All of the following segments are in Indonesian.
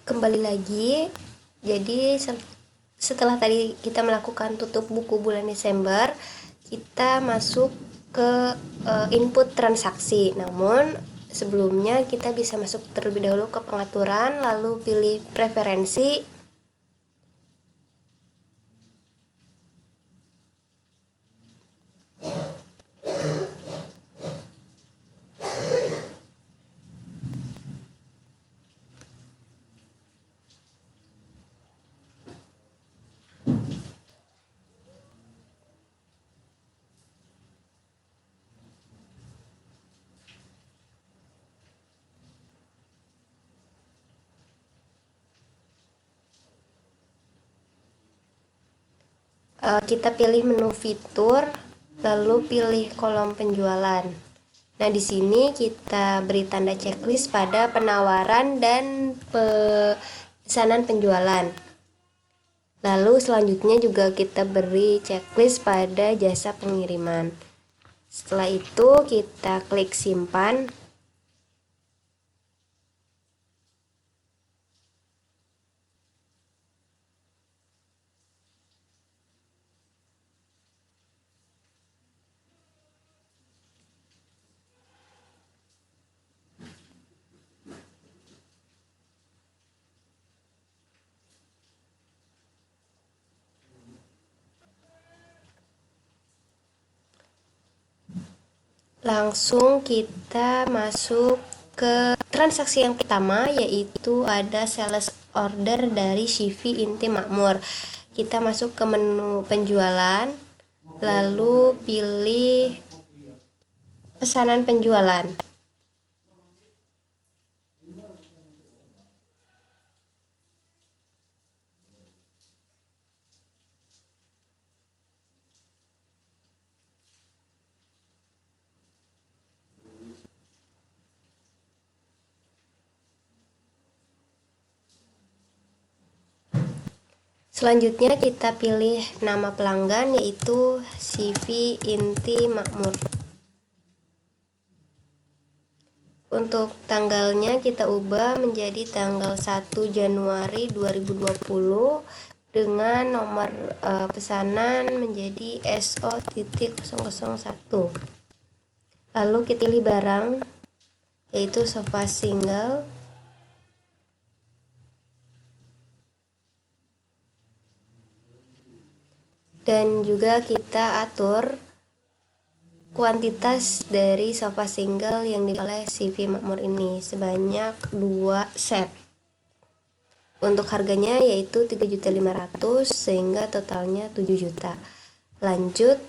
Kembali lagi. Jadi setelah tadi kita melakukan tutup buku bulan Desember, kita masuk ke input transaksi. Namun sebelumnya kita bisa masuk terlebih dahulu ke pengaturan, lalu pilih preferensi. Kita pilih menu fitur, lalu pilih kolom penjualan. Nah, di sini kita beri tanda checklist pada penawaran dan pesanan penjualan. Lalu selanjutnya juga kita beri checklist pada jasa pengiriman. Setelah itu kita klik simpan. Langsung kita masuk ke transaksi yang pertama, yaitu ada sales order dari Shivi Inti Makmur. Kita masuk ke menu penjualan, lalu pilih pesanan penjualan. Selanjutnya kita pilih nama pelanggan, yaitu Shivi Inti Makmur. Untuk tanggalnya kita ubah menjadi tanggal 1 Januari 2020 dengan nomor pesanan menjadi SO.001. Lalu kita pilih barang, yaitu sofa single. Dan juga kita atur kuantitas dari sofa single yang dibeli oleh Shivi Makmur ini sebanyak 2 set. Untuk harganya yaitu 3.500.000 sehingga totalnya 7 juta. Lanjut,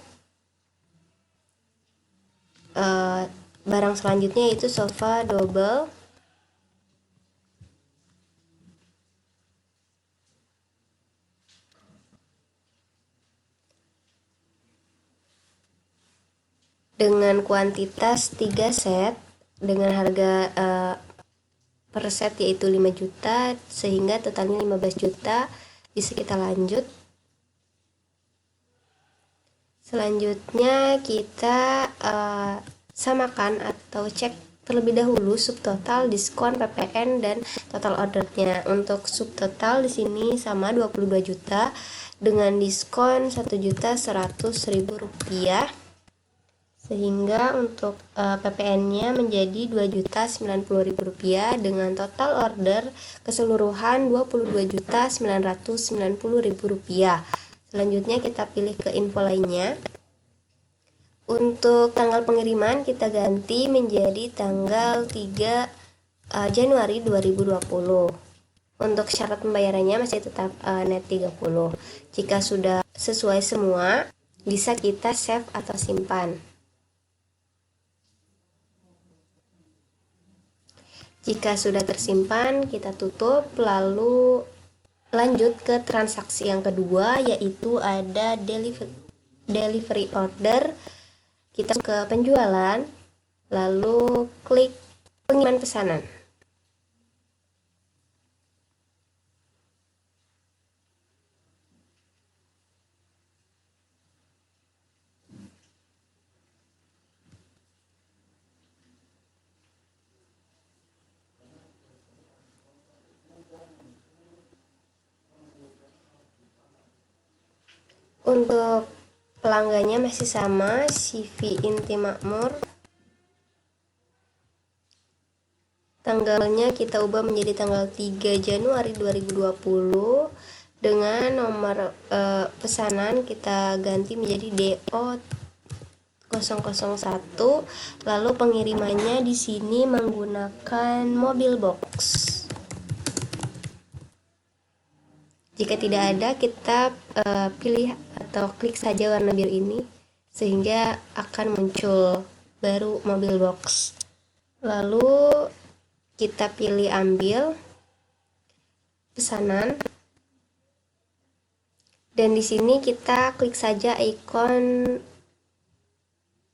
barang selanjutnya yaitu sofa double. Dengan kuantitas 3 set dengan harga per set yaitu 5 juta sehingga totalnya 15 juta. Bisa kita lanjut. Selanjutnya kita samakan atau cek terlebih dahulu subtotal, diskon, PPN dan total ordernya. Untuk subtotal di sini sama 22 juta dengan diskon 1.100.000 rupiah. Sehingga untuk PPN-nya menjadi 2.090.000 dengan total order keseluruhan 22.990.000 rupiah. Selanjutnya kita pilih ke info lainnya. Untuk tanggal pengiriman kita ganti menjadi tanggal 3 Januari 2020. Untuk syarat pembayarannya masih tetap net 30. Jika sudah sesuai semua, bisa kita save atau simpan. Jika sudah tersimpan, kita tutup, lalu lanjut ke transaksi yang kedua, yaitu ada delivery order. Kita ke penjualan, lalu klik pengiriman pesanan. Untuk pelanggannya masih sama, CV Inti Makmur. Tanggalnya kita ubah menjadi tanggal 3 Januari 2020. Dengan nomor pesanan kita ganti menjadi DO 001. Lalu pengirimannya di sini menggunakan mobil box. Jika tidak ada, kita pilih atau klik saja warna biru ini sehingga akan muncul baru mobil box. Lalu kita pilih ambil pesanan, dan di sini kita klik saja ikon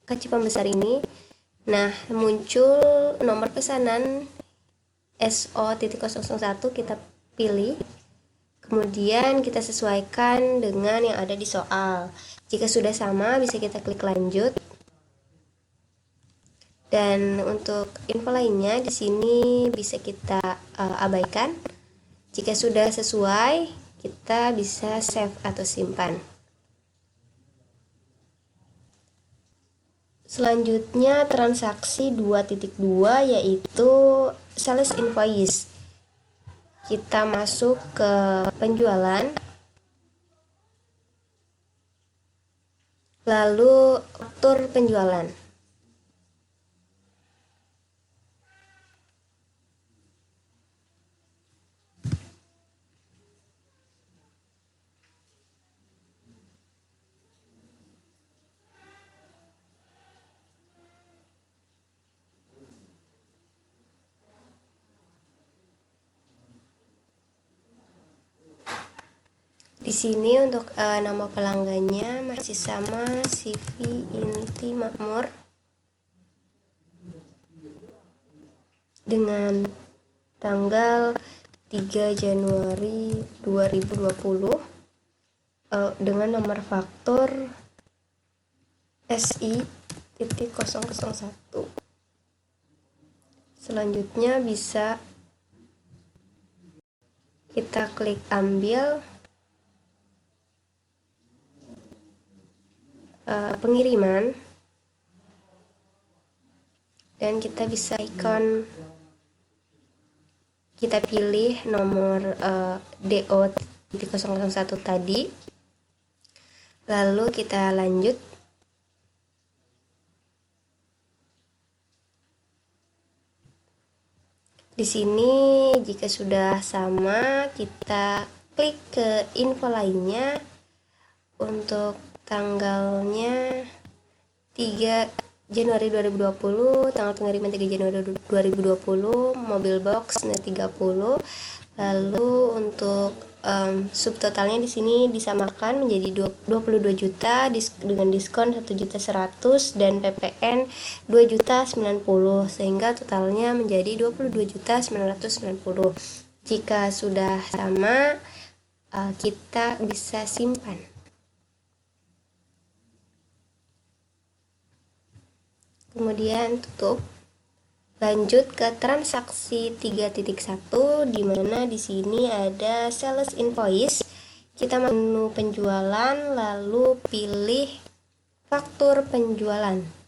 kaca pembesar ini. Nah, muncul nomor pesanan SO.001, kita pilih. Kemudian kita sesuaikan dengan yang ada di soal. Jika sudah sama, bisa kita klik lanjut. Dan untuk info lainnya di sini bisa kita abaikan. Jika sudah sesuai, kita bisa save atau simpan. Selanjutnya transaksi 2.2 yaitu sales invoice. Kita masuk ke penjualan, lalu faktur penjualan. Di sini untuk nama pelanggannya masih sama, CV Inti Makmur, dengan tanggal 3 Januari 2020 dengan nomor faktur SI.001. Selanjutnya bisa kita klik ambil pengiriman, dan kita bisa kita pilih nomor DO 001 tadi, lalu kita lanjut. Di sini jika sudah sama, kita klik ke info lainnya. Untuk tanggalnya 3 Januari 2020, tanggal pengiriman 3 Januari 2020, mobil box 30. Lalu untuk subtotalnya di sini disamakan menjadi 22 juta dengan diskon 1.100.000 dan PPN 2.090.000, sehingga totalnya menjadi 22.990.000. Jika sudah sama, kita bisa simpan. Kemudian tutup. Lanjut ke transaksi 3.1, di mana di sini ada sales invoice. Kita menu penjualan, lalu pilih faktur penjualan.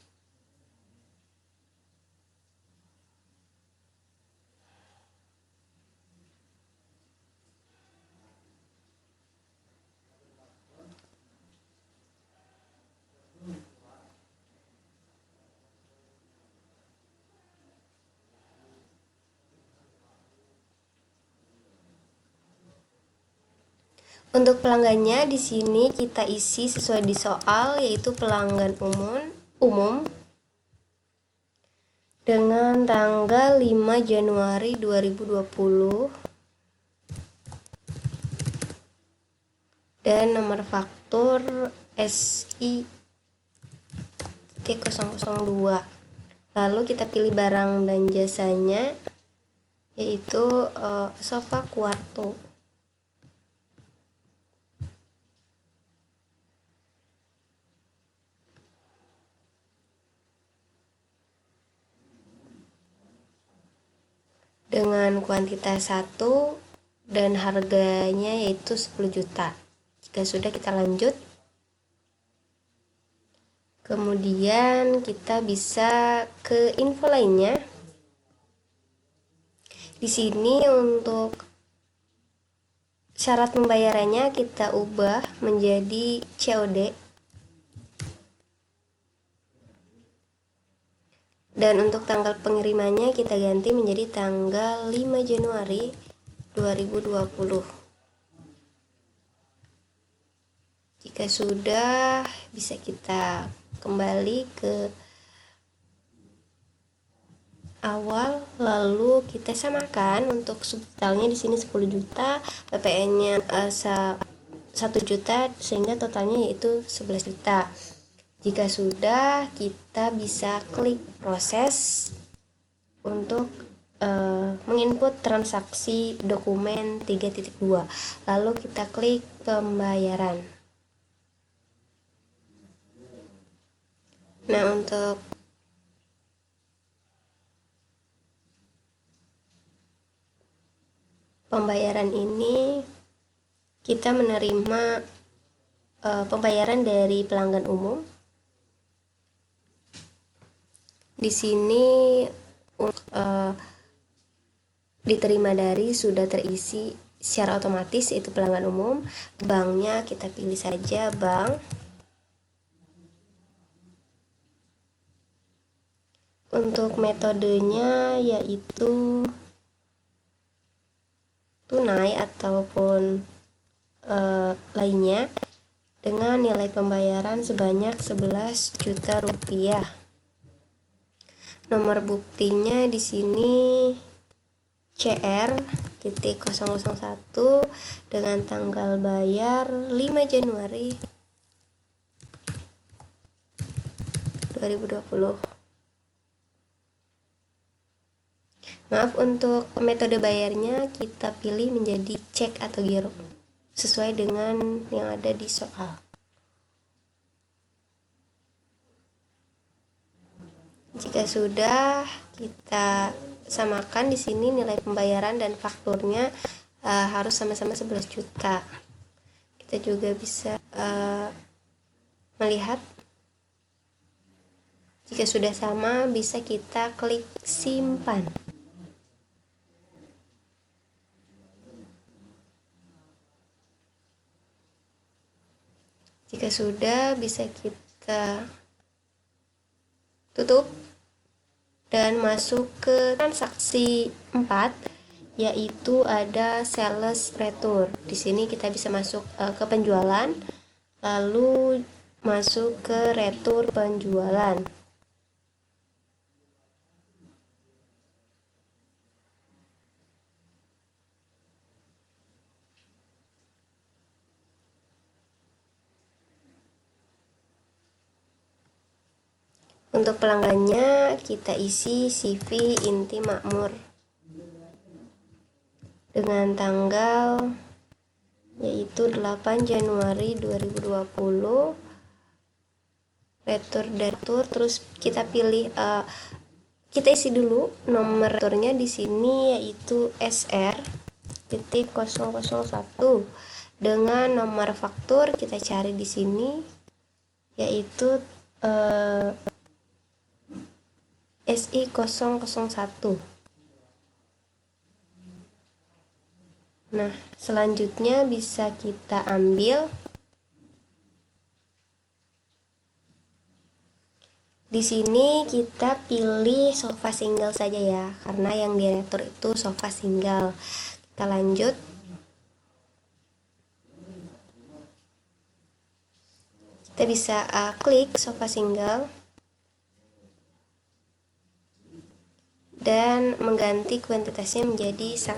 Untuk pelanggannya di sini kita isi sesuai di soal, yaitu pelanggan umum dengan tanggal 5 Januari 2020 dan nomor faktur SI.002. Lalu kita pilih barang dan jasanya, yaitu sofa Quarto. Dengan kuantitas 1 dan harganya yaitu 10 juta. Jika sudah, kita lanjut. Kemudian kita bisa ke info lainnya. Di sini untuk syarat pembayarannya kita ubah menjadi COD. Dan untuk tanggal pengirimannya kita ganti menjadi tanggal 5 Januari 2020. Jika sudah, bisa kita kembali ke awal, lalu kita samakan untuk subtotalnya di sini 10 juta, PPN-nya 1 juta, sehingga totalnya yaitu 11 juta. Jika sudah, kita bisa klik proses untuk menginput transaksi dokumen 3.2, lalu kita klik pembayaran. Nah, untuk pembayaran ini kita menerima pembayaran dari pelanggan umum. Di sini diterima dari sudah terisi secara otomatis, yaitu pelanggan umum. Banknya kita pilih saja bank. Untuk metodenya yaitu tunai ataupun lainnya dengan nilai pembayaran sebanyak 11 juta rupiah. Nomor buktinya di sini CR.001 dengan tanggal bayar 5 Januari 2020. Maaf, untuk metode bayarnya kita pilih menjadi cek atau giro sesuai dengan yang ada di soal. Jika sudah, kita samakan di sini nilai pembayaran dan fakturnya harus sama-sama 11 juta. Kita juga bisa melihat jika sudah sama, bisa kita klik simpan. Jika sudah, bisa kita tutup dan masuk ke transaksi 4, yaitu ada sales return. Di sini kita bisa masuk ke penjualan, lalu masuk ke retur penjualan. Untuk pelanggannya kita isi CV inti makmur dengan tanggal yaitu 8 Januari 2020, retur, terus kita pilih kita isi dulu nomor returnya di sini yaitu SR.001 dengan nomor faktur kita cari di sini yaitu SI001. Nah, selanjutnya bisa kita ambil. Di sini kita pilih sofa single saja ya, karena yang diretur itu sofa single. Kita lanjut. Kita bisa klik sofa single dan mengganti kuantitasnya menjadi 1.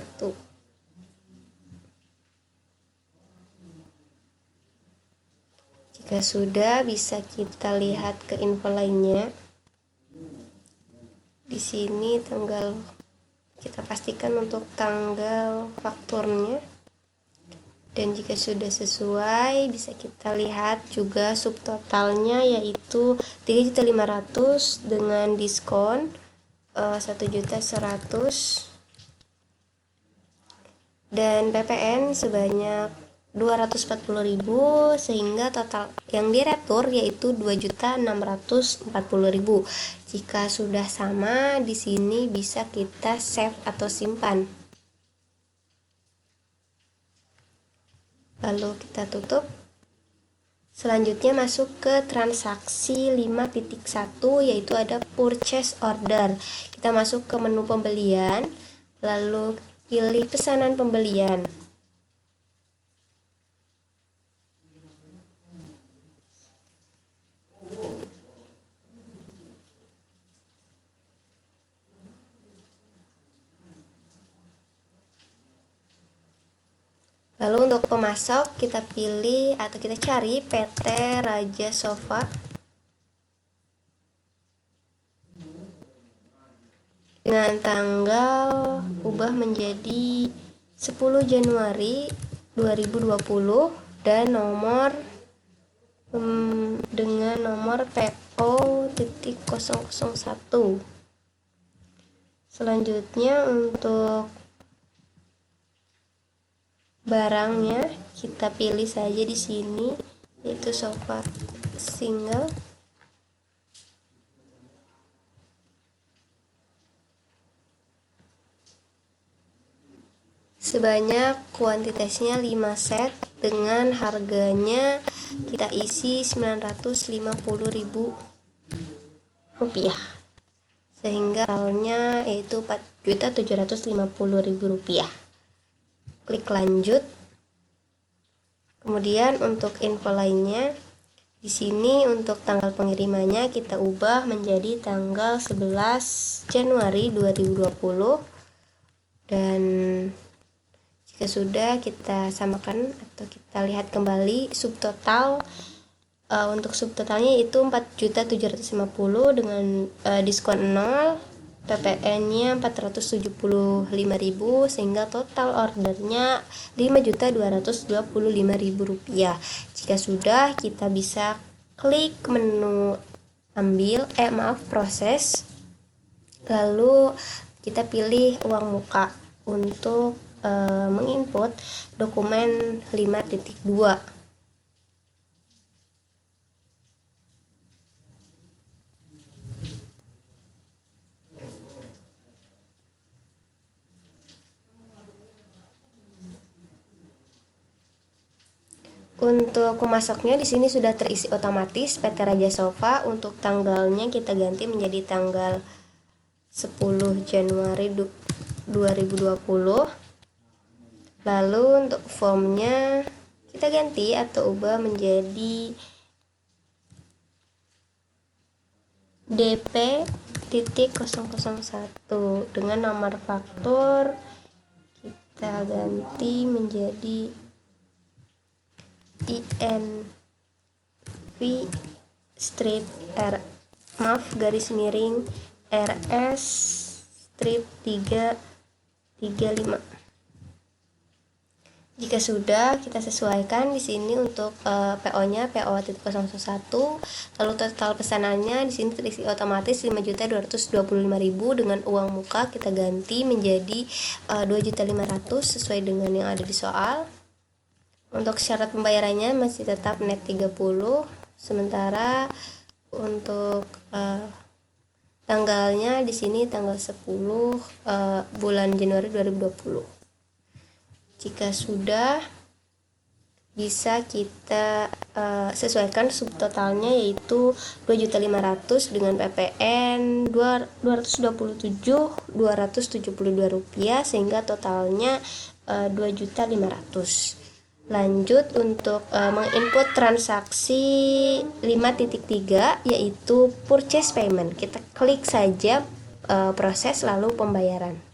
Jika sudah, bisa kita lihat ke info lainnya. Di sini tanggal kita pastikan untuk tanggal fakturnya. Dan jika sudah sesuai, bisa kita lihat juga subtotalnya yaitu 3.500.000 dengan diskon 1.100.000 dan PPN sebanyak 240.000 sehingga total yang diretur yaitu 2.640.000. Jika sudah sama, di sini bisa kita save atau simpan. Lalu kita tutup. Selanjutnya masuk ke transaksi 5.1 yaitu ada purchase order. Kita masuk ke menu pembelian, lalu pilih pesanan pembelian. Lalu untuk pemasok kita pilih atau kita cari PT Raja Sofa. Dengan tanggal ubah menjadi 10 Januari 2020 dan nomor dengan nomor PO.001. Selanjutnya untuk barangnya kita pilih saja di sini yaitu sofa single. Sebanyak kuantitasnya 5 set dengan harganya kita isi 950.000 rupiah sehingga totalnya yaitu 4.750.000 rupiah. Klik lanjut. Kemudian untuk info lainnya di sini untuk tanggal pengirimannya kita ubah menjadi tanggal 11 Januari 2020 dan jika sudah kita samakan atau kita lihat kembali subtotal. Untuk subtotalnya itu 4.750.000 dengan diskon 0, PPN-nya 475.000 sehingga total ordernya 5.225.000 rupiah. Jika sudah, kita bisa klik menu proses, lalu kita pilih uang muka untuk menginput dokumen 5.2. Untuk pemasoknya di sini sudah terisi otomatis PT Raja Sofa. Untuk tanggalnya kita ganti menjadi tanggal 10 Januari 2020. Lalu untuk formnya kita ganti atau ubah menjadi DP.001 dengan nomor faktur kita ganti menjadi INV strip R garis miring RS strip 335. Jika sudah, kita sesuaikan di sini untuk PO-nya PO.001. Lalu total pesanannya di sini terisi otomatis 5.225.000 dengan uang muka kita ganti menjadi 2.500.000 sesuai dengan yang ada di soal. Untuk syarat pembayarannya masih tetap net 30, sementara untuk tanggalnya di sini tanggal 10 bulan Januari 2020. Jika sudah, bisa kita sesuaikan subtotalnya yaitu 2.500.000 dengan PPN 227.272 rupiah sehingga totalnya 2.500.000. Lanjut untuk menginput transaksi 5.3 yaitu purchase payment. Kita klik saja proses lalu pembayaran.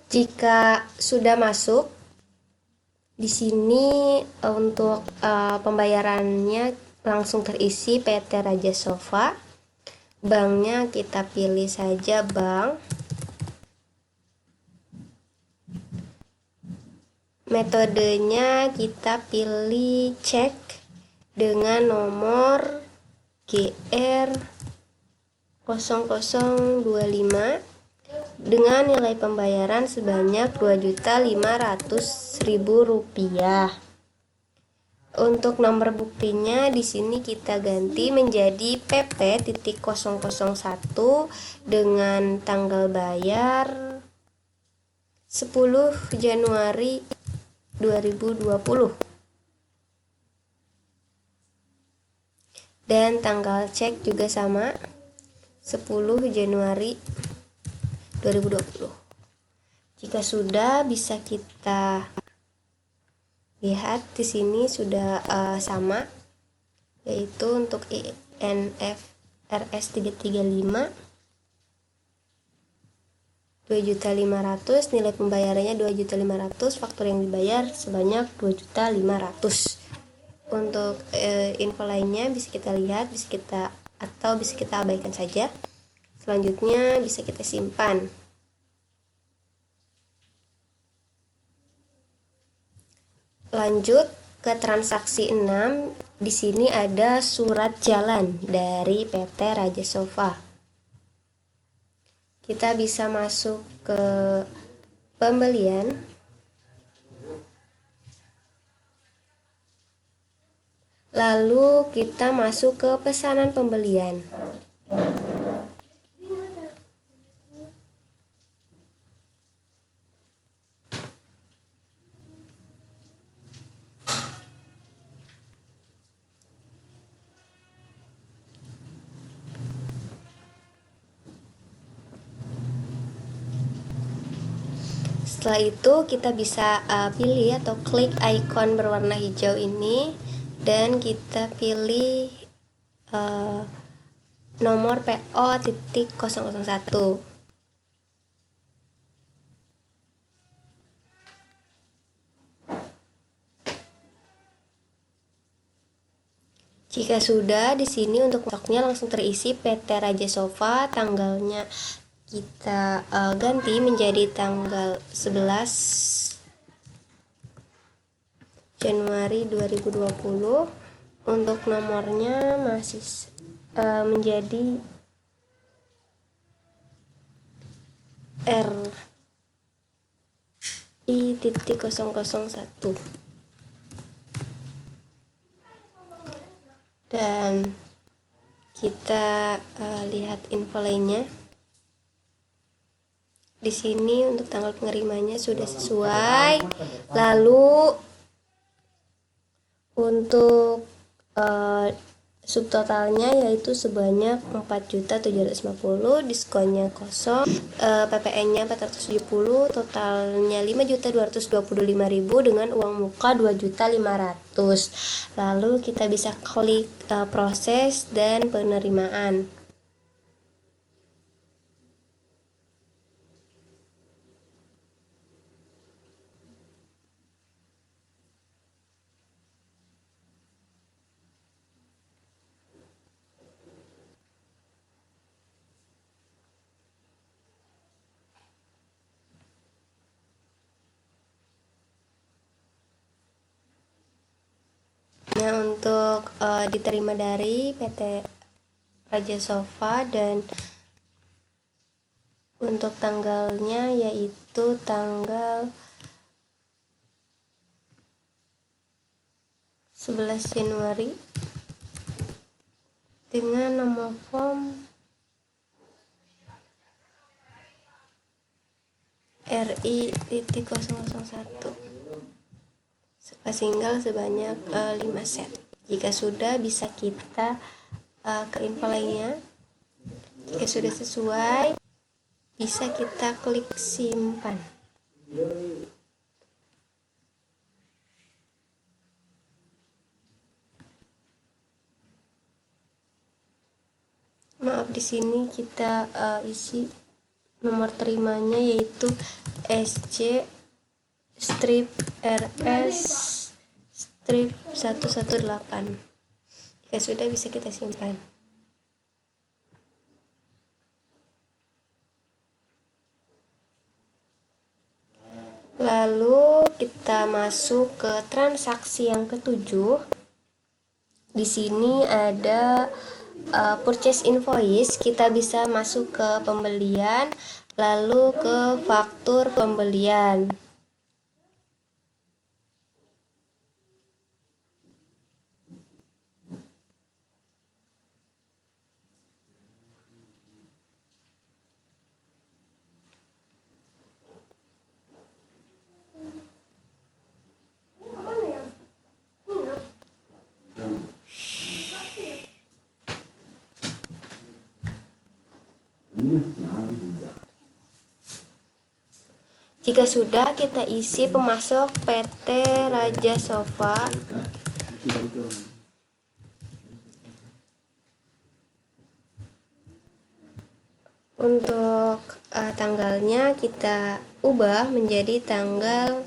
Jika sudah masuk di sini untuk pembayarannya langsung terisi PT Raja Sofa. Banknya kita pilih saja bank. Metodenya kita pilih cek dengan nomor GR 0025 dengan nilai pembayaran sebanyak Rp2.500.000. Untuk nomor buktinya di sini kita ganti menjadi PP.001 dengan tanggal bayar 10 Januari 2020 dan tanggal cek juga sama 10 Januari 2020. Jika sudah, bisa kita lihat di sini sudah sama, yaitu untuk INFRS 335 2.500.000, nilai pembayarannya 2.500.000, faktur yang dibayar sebanyak 2.500.000. Untuk info lainnya bisa kita lihat, bisa kita abaikan saja. Selanjutnya bisa kita simpan. Lanjut ke transaksi 6. Di sini ada surat jalan dari PT Raja Sofa. Kita bisa masuk ke pembelian, lalu kita masuk ke pesanan pembelian. Setelah itu kita bisa pilih atau klik icon berwarna hijau ini dan kita pilih nomor PO.001. Jika sudah, di sini untuk stoknya langsung terisi PT Raja Sofa. Tanggalnya kita ganti menjadi tanggal 11 Januari 2020. Untuk nomornya masih menjadi RI.001. Dan kita lihat info lainnya. Di sini untuk tanggal pengerimanya sudah sesuai. Lalu untuk subtotalnya yaitu sebanyak 4.750.000, diskonnya kosong, PPN-nya 470, totalnya 5.225.000 dengan uang muka 2.500.000. Lalu kita bisa klik proses dan penerimaan. Nah, untuk diterima dari PT Raja Sofa dan untuk tanggalnya yaitu tanggal 11 Januari dengan nomor form RI.001. Single sebanyak 5 set. Jika sudah, bisa kita ke info lainnya. Jika sudah sesuai, bisa kita klik simpan. Maaf, di sini kita isi nomor terimanya yaitu SC strip RS strip 118. Jika sudah, bisa kita simpan. Lalu kita masuk ke transaksi yang ketujuh. Di sini ada purchase invoice. Kita bisa masuk ke pembelian, lalu ke faktur pembelian. Jika sudah, kita isi pemasok PT Raja Sofa. Untuk tanggalnya kita ubah menjadi tanggal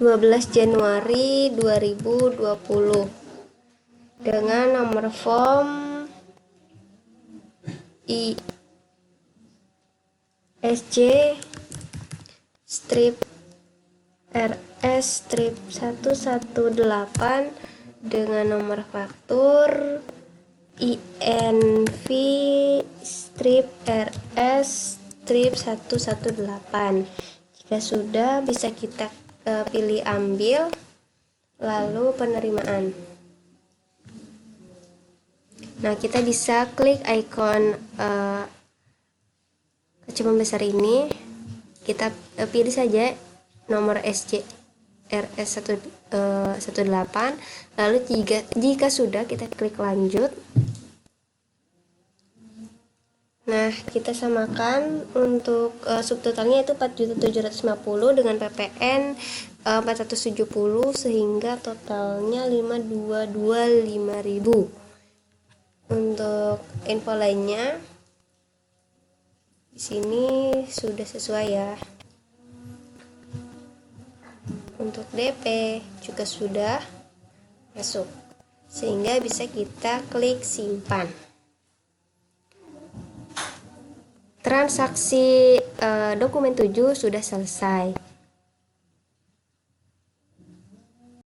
12 Januari 2020 dengan nomor form ISJ strip RS strip 118 dengan nomor faktur INV strip RS strip 118. Jika sudah, bisa kita pilih ambil, lalu penerimaan. Nah, kita bisa klik ikon kaca pembesar ini. Kita pilih saja nomor SJ RS 18. Lalu jika sudah, kita klik lanjut. Nah, kita samakan untuk subtotalnya itu 4.750 dengan PPN 470 sehingga totalnya 522.500. Untuk info lainnya di sini sudah sesuai ya. Untuk DP juga sudah masuk, sehingga bisa kita klik simpan. Transaksi dokumen 7 sudah selesai.